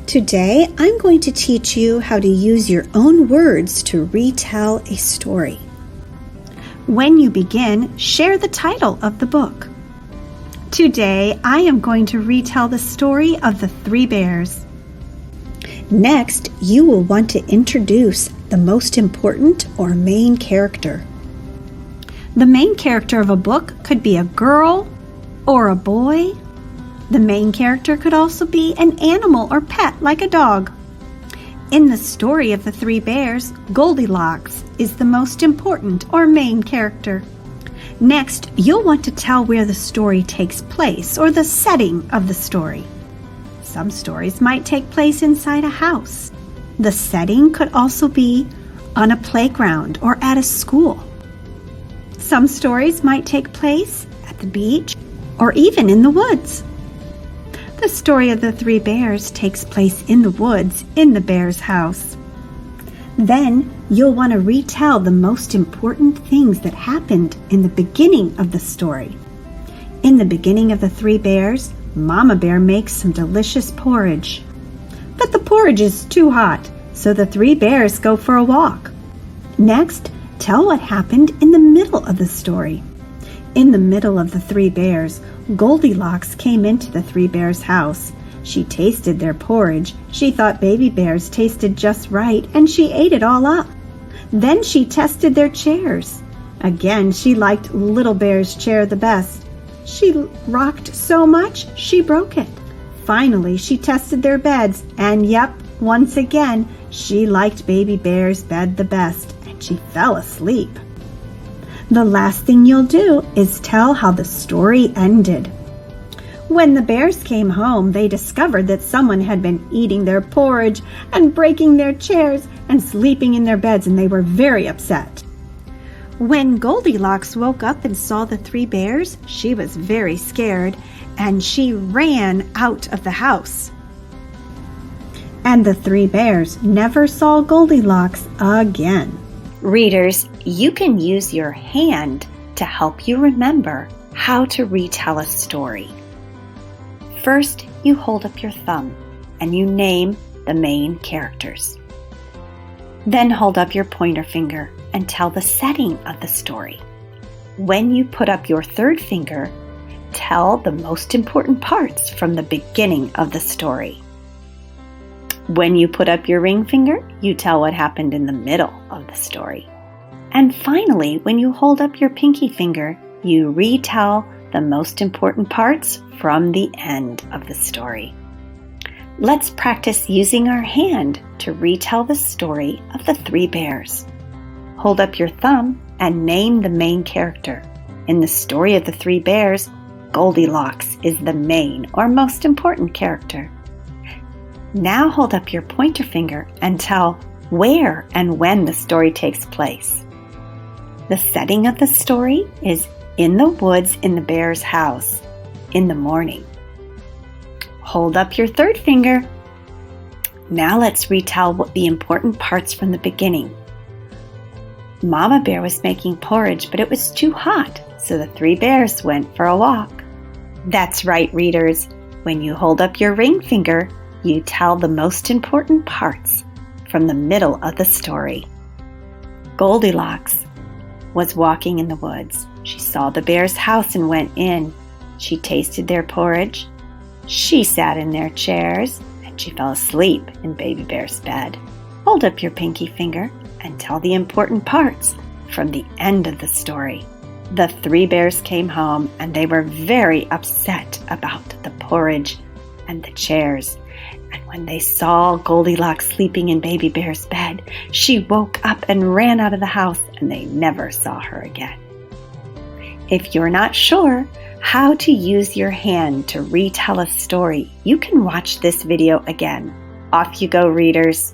Today, I'm going to teach you how to use your own words to retell a story. When you begin, share the title of the book. Today, I am going to retell the story of the Three Bears. Next, you will want to introduce the most important or main character. The main character of a book could be a girl or a boy. The main character could also be an animal or pet like a dog. In the story of the Three Bears, Goldilocks is the most important or main character. Next, you'll want to tell where the story takes place or the setting of the story. Some stories might take place inside a house. The setting could also be on a playground or at a school. Some stories might take place at the beach or even in the woods. The story of the Three Bears takes place in the woods in the bear's house. Then you'll want to retell the most important things that happened in the beginning of the story. In the beginning of the Three Bears, Mama Bear makes some delicious porridge. But the porridge is too hot, so the Three Bears go for a walk. Next, tell what happened in the middle of the story. In the middle of the Three Bears, Goldilocks came into the Three Bears' house. She tasted their porridge. She thought baby bears tasted just right, and she ate it all up. Then she tested their chairs. Again, she liked Little Bear's chair the best. She rocked so much, she broke it. Finally, she tested their beds, and yep, once again, she liked Baby Bear's bed the best, and she fell asleep. The last thing you'll do is tell how the story ended. When the bears came home, they discovered that someone had been eating their porridge and breaking their chairs and sleeping in their beds, and they were very upset. When Goldilocks woke up and saw the Three Bears, she was very scared, and she ran out of the house. And the Three Bears never saw Goldilocks again. Readers, you can use your hand to help you remember how to retell a story. First, you hold up your thumb and you name the main characters. Then hold up your pointer finger and tell the setting of the story. When you put up your third finger, tell the most important parts from the beginning of the story. When you put up your ring finger, you tell what happened in the middle of the story. And finally, when you hold up your pinky finger, you retell the most important parts from the end of the story. Let's practice using our hand to retell the story of the Three Bears. Hold up your thumb and name the main character. In the story of the Three Bears, Goldilocks is the main or most important character. Now hold up your pointer finger and tell where and when the story takes place. The setting of the story is in the woods in the bear's house in the morning. Hold up your third finger. Now let's retell the important parts from the beginning. Mama Bear was making porridge, but it was too hot, so the Three Bears went for a walk. That's right, readers. When you hold up your ring finger, you tell the most important parts from the middle of the story. Goldilocks was walking in the woods. She saw the bear's house and went in. She tasted their porridge. She sat in their chairs, and she fell asleep in Baby Bear's bed. Hold up your pinky finger and tell the important parts from the end of the story. The Three Bears came home, and they were very upset about the porridge and the chairs. And when they saw Goldilocks sleeping in Baby Bear's bed, she woke up and ran out of the house, and they never saw her again. If you're not sure how to use your hand to retell a story, you can watch this video again. Off you go, readers.